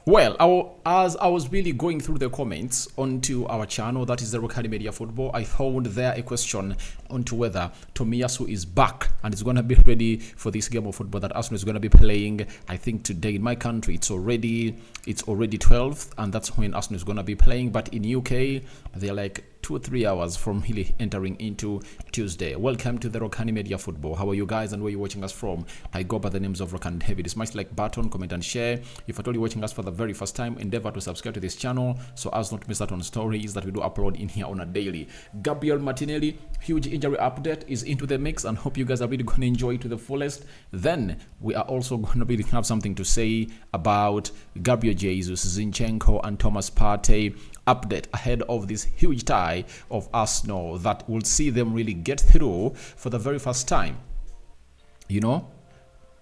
Well, as I was really going through the comments onto our channel, that is the Rokani Media Football, I found there a question onto whether Tomiyasu is back and is going to be ready for this game of football that Arsenal is going to be playing. I think today in my country it's already 12th, and that's when Arsenal is going to be playing. But in UK, they're like 2 or 3 hours from really entering into Tuesday. Welcome to the Rokani Media Football. How are you guys and where you watching us from? I go by the names of Rokani David. Smash the like button, comment and share. If at all you're watching us for the very first time, endeavor to subscribe to this channel so as not to miss out on stories that we do upload in here on a daily. Gabriel Martinelli, huge injury update, is into the mix, and hope you guys are really going to enjoy it to the fullest. Then we are also going to really have something to say about Gabriel Jesus, Zinchenko and Thomas Partey update ahead of this huge tie of Arsenal that will see them really get through for the very first time,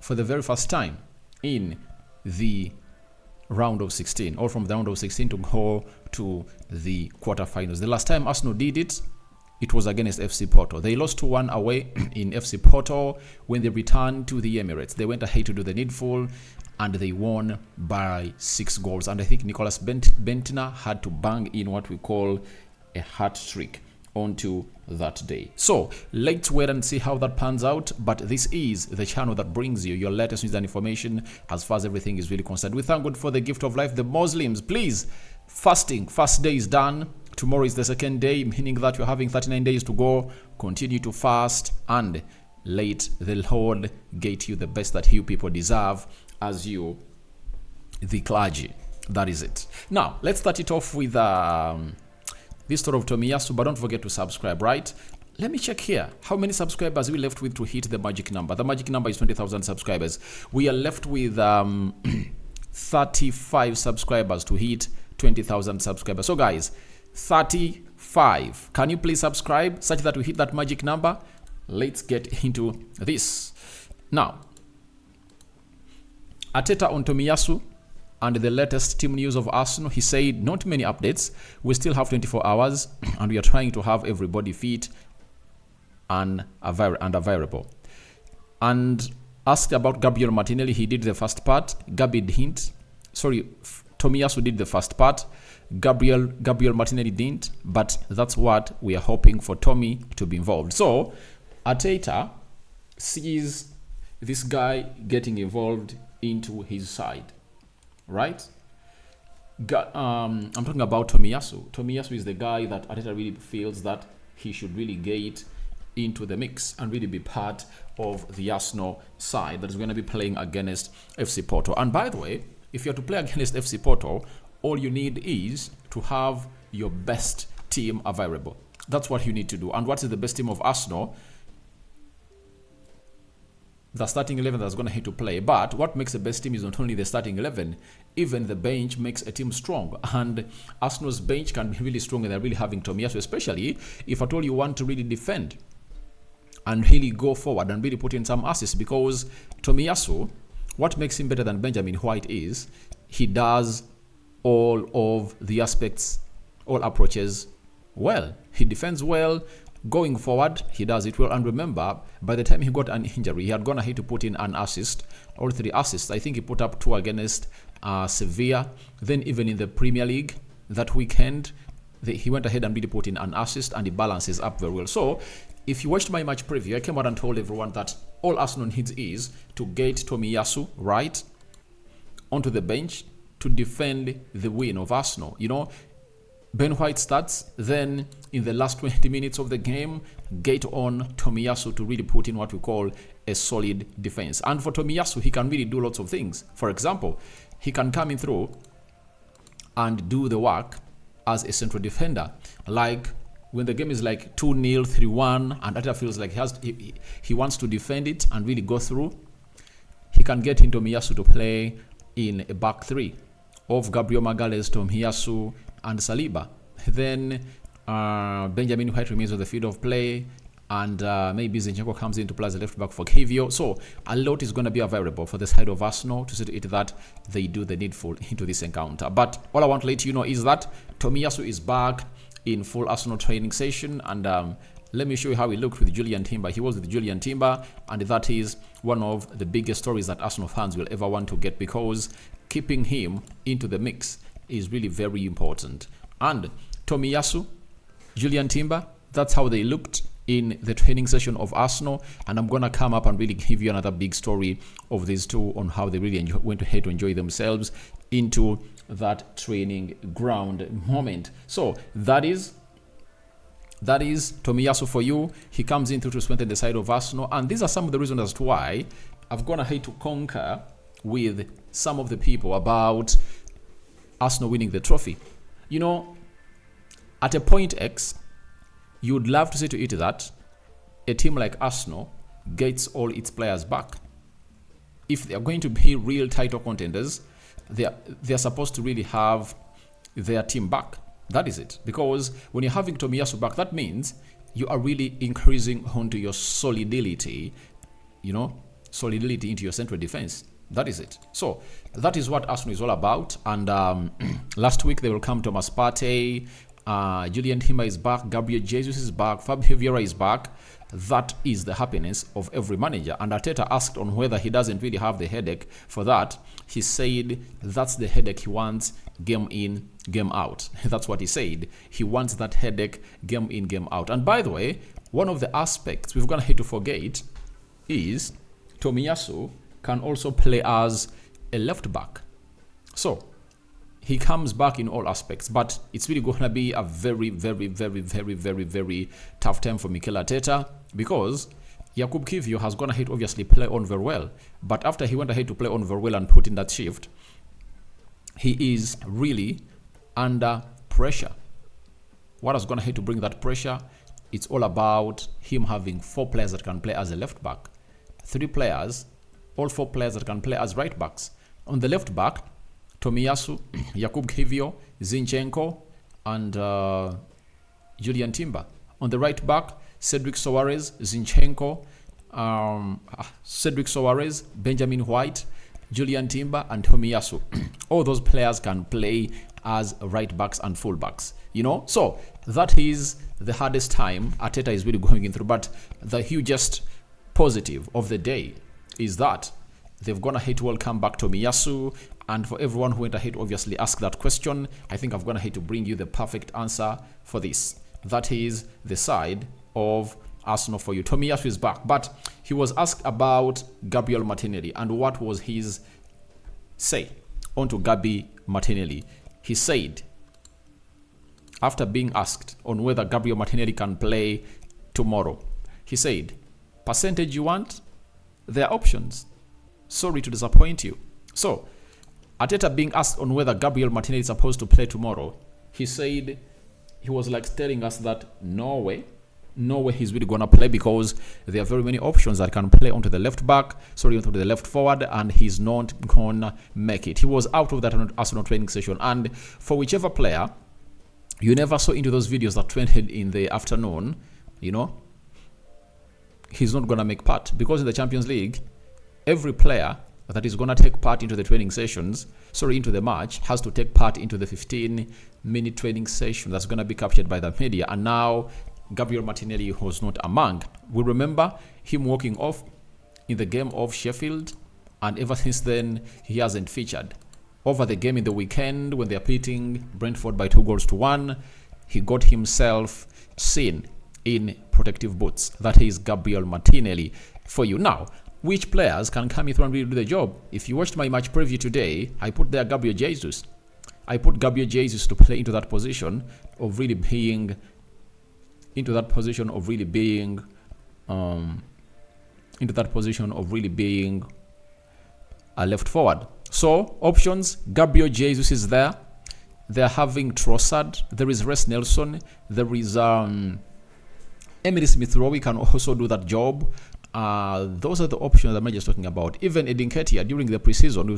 for the very first time in the round of 16, or from the round of 16 to go to the quarterfinals. The last time Arsenal did it, it was against FC Porto. They lost 2-1 away in FC Porto. When they returned to the Emirates, they went ahead to do the needful, and they won by 6 goals. And I think Nicolas Bentner had to bang in what we call a hat trick onto that day. So let's wait and see how that pans out. But this is the channel that brings you your latest news and information as far as everything is really concerned. We thank God for the gift of life. The Muslims, please, first day is done. Tomorrow is the second day, meaning that you're having 39 days to go. Continue to fast and let the Lord get you the best that you people deserve as you, the clergy. That is it. Now, let's start it off with this story of Tomiyasu, but don't forget to subscribe, right? Let me check here. How many subscribers are we left with to hit the magic number? The magic number is 20,000 subscribers. We are left with 35 subscribers to hit 20,000 subscribers. So guys, 35. Can you please subscribe such that we hit that magic number? Let's get into this. Now, Attah on Tomiyasu and the latest team news of Arsenal. He said not many updates. We still have 24 hours and we are trying to have everybody fit and available. And asked about Gabriel Martinelli, he did the first part. Tomiyasu did the first part. Gabriel Martinelli didn't, but that's what we are hoping for Tommy to be involved. So Attah sees this guy getting involved into his side, right? I'm talking about Tomiyasu. Tomiyasu is the guy that Attah really feels that he should really get into the mix and really be part of the Arsenal side that is going to be playing against FC Porto. And by the way, if you are to play against FC Porto, all you need is to have your best team available. That's what you need to do. And what is the best team of Arsenal? The starting 11 that's going to hit to play. But what makes the best team is not only the starting 11, even the bench makes a team strong. And Arsenal's bench can be really strong, and they're really having Tomiyasu, especially if at all you want to really defend and really go forward and really put in some assists. Because Tomiyasu, what makes him better than Benjamin White is he does all of the aspects, all approaches well. He defends well. Going forward, he does it well. And remember, by the time he got an injury, he had gone ahead to put in an assist, all 3 assists. I think he put up 2 against Sevilla. Then even in the Premier League that weekend, he went ahead and really put in an assist, and he balances up very well. So if you watched my match preview, I came out and told everyone that all Arsenal needs is to get Tomiyasu right onto the bench to defend the win of Arsenal. Ben White starts, then in the last 20 minutes of the game, get on Tomiyasu to really put in what we call a solid defense. And for Tomiyasu, he can really do lots of things. For example, he can come in through and do the work as a central defender. Like when the game is like 2-0, 3-1, and Attah feels like he wants to defend it and really go through, he can get into Tomiyasu to play in a back 3 of Gabriel Magalhaes, Tomiyasu, and Saliba. Then Benjamin White remains on the field of play, and maybe Zinchenko comes in to play as a left back for Kavio. So a lot is going to be available for the side of Arsenal to see to it that they do the needful into this encounter. But all I want to let you know is that Tomiyasu is back in full Arsenal training session, and let me show you how he looked with Julian Timba. He was with Julian Timba, and that is one of the biggest stories that Arsenal fans will ever want to get, because keeping him into the mix is really very important. And Tomiyasu, Julian Timba, that's how they looked in the training session of Arsenal. And I'm going to come up and really give you another big story of these two on how they really went ahead to enjoy themselves into that training ground moment. So that is Tomiyasu for you. He comes in to strengthen the side of Arsenal. And these are some of the reasons as to why I've gone ahead to concur with some of the people about Arsenal winning the trophy. You know, at a point X, you would love to see to it that a team like Arsenal gets all its players back. If they are going to be real title contenders, they're supposed to really have their team back. That is it. Because when you're having Tomiyasu back, that means you are really increasing onto your solidity, solidity into your central defense. That is it. So that is what Arsenal is all about. And last week they will come Thomas Partey, Julian Timba is back, Gabriel Jesus is back, Fabio Vieira is back. That is the happiness of every manager. And Arteta asked on whether he doesn't really have the headache for that. He said that's the headache he wants game in, game out. That's what he said. He wants that headache game in, game out. And by the way, one of the aspects we've got to forget is Tomiyasu can also play as a left back. So he comes back in all aspects, but it's really going to be a very, very, very, very, very, very tough time for Mikel Attah, because Jakub Kiwior has gone ahead obviously play on very well, but after he went ahead to play on very well and put in that shift, he is really under pressure. What has gone ahead to bring that pressure? It's all about him having 4 players that can play as a left back, 3 players, all 4 players that can play as right backs. On the left back, Tomiyasu, Jakub Kiwior, Zinchenko, and Julian Timba. On the right back, Cedric Soares, Zinchenko, Benjamin White, Julian Timba, and Tomiyasu. All those players can play as right backs and full backs. So that is the hardest time Arteta is really going in through. But the hugest positive of the day is that they've gone ahead to welcome back Tomiyasu. And for everyone who went ahead to obviously ask that question, I think I've gone ahead to bring you the perfect answer for this. That is the side of Arsenal for you. Tomiyasu is back, but he was asked about Gabriel Martinelli and what was his say onto Gabi Martinelli. He said, after being asked on whether Gabriel Martinelli can play tomorrow, he said, percentage you want? There are options. Sorry to disappoint you. So, Arteta being asked on whether Gabriel Martinelli is supposed to play tomorrow, he said, he was like telling us that no way he's really going to play, because there are very many options that can play onto the left back, onto the left forward, and he's not going to make it. He was out of that Arsenal training session. And for whichever player you never saw into those videos that trended in the afternoon, he's not going to make part, because in the Champions League, every player that is going to take part into the training sessions, into the match, has to take part into the 15-minute training session that's going to be captured by the media. And now Gabriel Martinelli was not among. We remember him walking off in the game of Sheffield, and ever since then he hasn't featured. Over the game in the weekend when they're beating Brentford by 2-1, he got himself seen in protective boots. That is Gabriel Martinelli for you. Now, which players can come in through and really do the job? If you watched my match preview today, I put there Gabriel Jesus. I put Gabriel Jesus to play into that position of really being a left forward. So options, Gabriel Jesus is there. They're having Trossard. There is Reece Nelson. There is Emily Smith-Rowe can also do that job. Those are the options I'm just talking about. Even Edin Ketia during the preseason,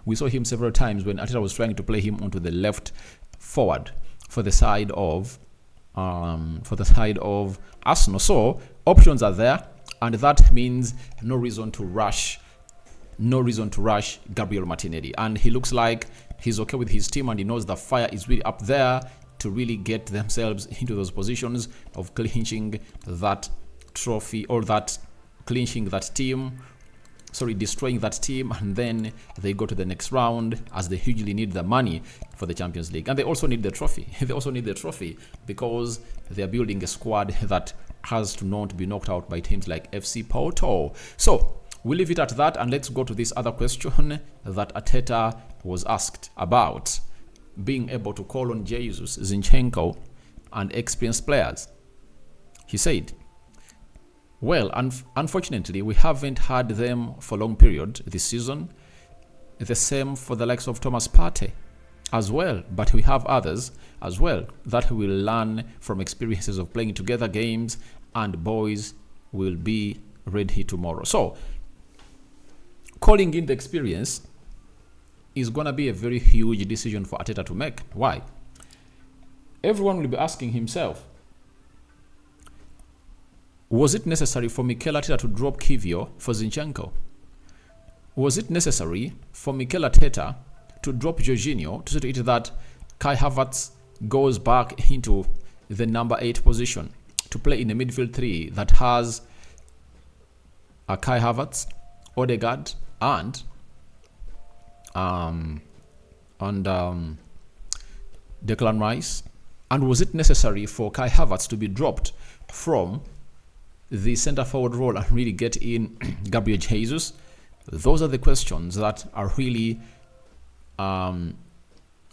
we saw him several times when Arteta was trying to play him onto the left forward for the side of Arsenal. So options are there, and that means no reason to rush Gabriel Martinelli. And he looks like he's okay with his team, and he knows the fire is really up there to really get themselves into those positions of clinching that trophy, or that clinching that team destroying that team, and then they go to the next round as they hugely need the money for the Champions League. And they also need the trophy. They also need the trophy because they are building a squad that has to not be knocked out by teams like FC Porto. So we'll leave it at that, and let's go to this other question that Attah was asked about being able to call on Jesus, Zinchenko, and experienced players. He said, well, unfortunately, we haven't had them for a long period this season. The same for the likes of Thomas Partey as well. But we have others as well that will learn from experiences of playing together games, and boys will be ready tomorrow. So, calling in the experience is going to be a very huge decision for Attah to make. Why? Everyone will be asking himself, was it necessary for Mikel Attah to drop Kivio for Zinchenko? Was it necessary for Mikel Attah to drop Jorginho to see to it that Kai Havertz goes back into the number 8 position to play in the midfield 3 that has Kai Havertz, Odegaard, and Declan Rice? And was it necessary for Kai Havertz to be dropped from the centre forward role and really get in Gabriel Jesus? Those are the questions that are really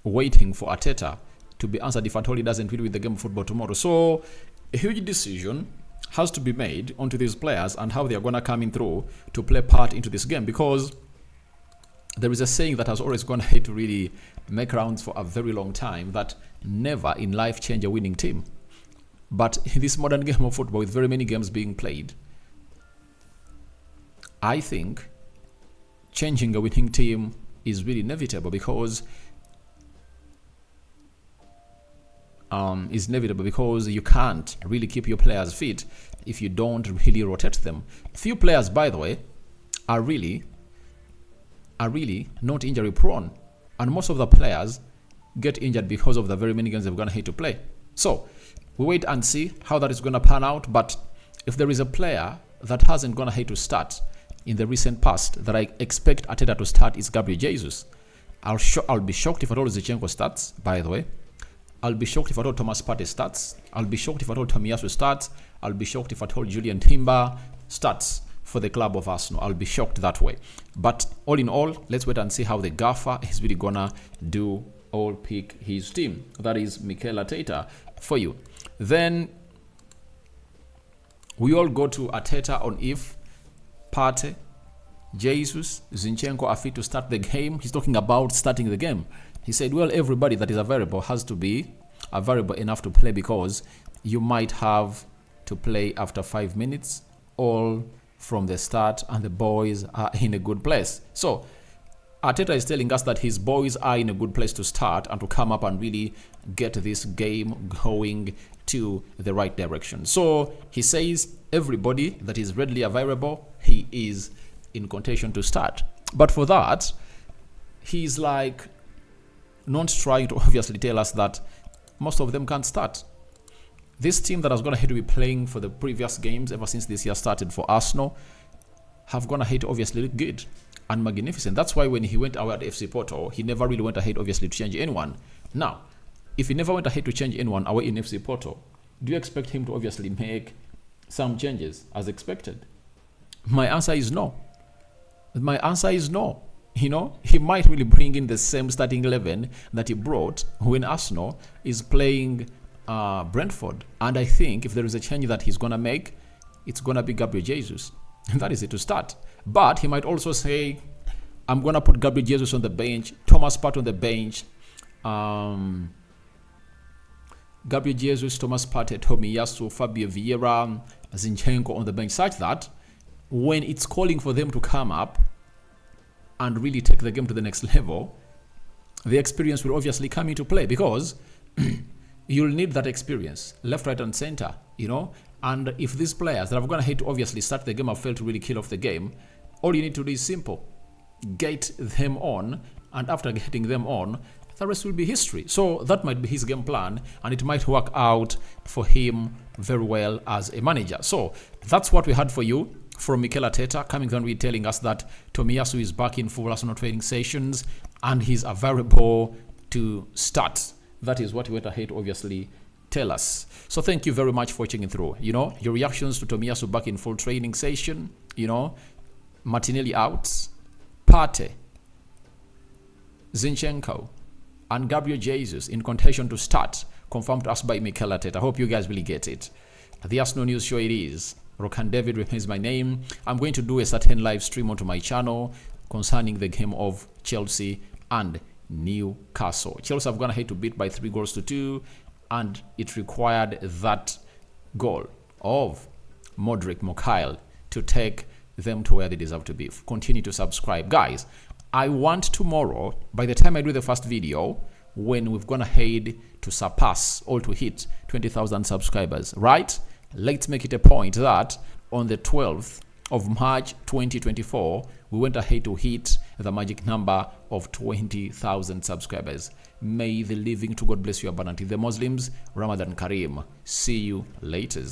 waiting for Attah to be answered if at all he doesn't really win the game of football tomorrow. So a huge decision has to be made onto these players and how they are going to come in through to play part into this game, because there is a saying that has always gone ahead to really make rounds for a very long time, that never in life change a winning team. But in this modern game of football, with very many games being played, I think changing a winning team is really inevitable, because you can't really keep your players fit if you don't really rotate them. Few players, by the way, are really not injury prone, and most of the players get injured because of the very many games they're going to hate to play. So we wait and see how that is going to pan out. But if there is a player that hasn't gone ahead to start in the recent past that I expect Attah to start, is Gabriel Jesus. I'll be shocked if at all Zinchenko starts, by the way. I'll be shocked if at all Thomas Partey starts. I'll be shocked if at all Tomiyasu starts. I'll be shocked if at all Julian Timba starts for the club of Arsenal. I'll be shocked that way. But all in all, let's wait and see how the gaffer is really gonna do or pick his team. That is Mikel Attah for you. Then we all go to Attah on if Partey, Jesus, Zinchenko are fit to start the game. He's talking about starting the game. He said, well, everybody that is available has to be available enough to play, because you might have to play after 5 minutes all from the start, and the boys are in a good place. So Attah is telling us that his boys are in a good place to start and to come up and really get this game going to the right direction. So he says everybody that is readily available, he is in contention to start. But for that, he's like not trying to obviously tell us that most of them can't start. This team that has gone ahead to be playing for the previous games ever since this year started for Arsenal have gone ahead to obviously look good and magnificent. That's why when he went away at FC Porto, he never really went ahead obviously to change anyone. Now, if he never went ahead to change anyone away in FC Porto, do you expect him to obviously make some changes as expected? My answer is no. My answer is no. You know, he might really bring in the same starting 11 that he brought when Arsenal is playing Brentford. And I think if there is a change that he's going to make, it's going to be Gabriel Jesus. And that is it to start. But he might also say, I'm going to put Gabriel Jesus on the bench, Thomas Partey on the bench, Gabriel Jesus, Thomas Partey, Tomiyasu, Fabio Vieira, Zinchenko on the bench, such that when it's calling for them to come up and really take the game to the next level, the experience will obviously come into play, because you'll need that experience, left, right, and center, you know. And if these players that have gone ahead to obviously start the game have failed to really kill off the game, all you need to do is simple. Get them on, and after getting them on, the rest will be history. So that might be his game plan, and it might work out for him very well as a manager. So that's what we had for you. from Mikel Attah coming on with telling us that Tomiyasu is back in full Arsenal training sessions and he's available to start. That is what he went ahead to obviously tell us. So thank you very much for checking through. Your reactions to Tomiyasu back in full training session, Martinelli out, Partey, Zinchenko, and Gabriel Jesus in contention to start, confirmed to us by Mikel Attah. I hope you guys really get it. The Arsenal News Show it is. Rokani David remains my name. I'm going to do a certain live stream onto my channel concerning the game of Chelsea and Newcastle. Chelsea have gone ahead to beat by 3-2, and it required that goal of Modric Mikhail to take them to where they deserve to be. Continue to subscribe. Guys, I want tomorrow, by the time I do the first video, when we've gone ahead to surpass or to hit 20,000 subscribers, right? Let's make it a point that on the 12th of March 2024, we went ahead to hit the magic number of 20,000 subscribers. May the living to God bless you abundantly. The Muslims, Ramadan Kareem. See you later.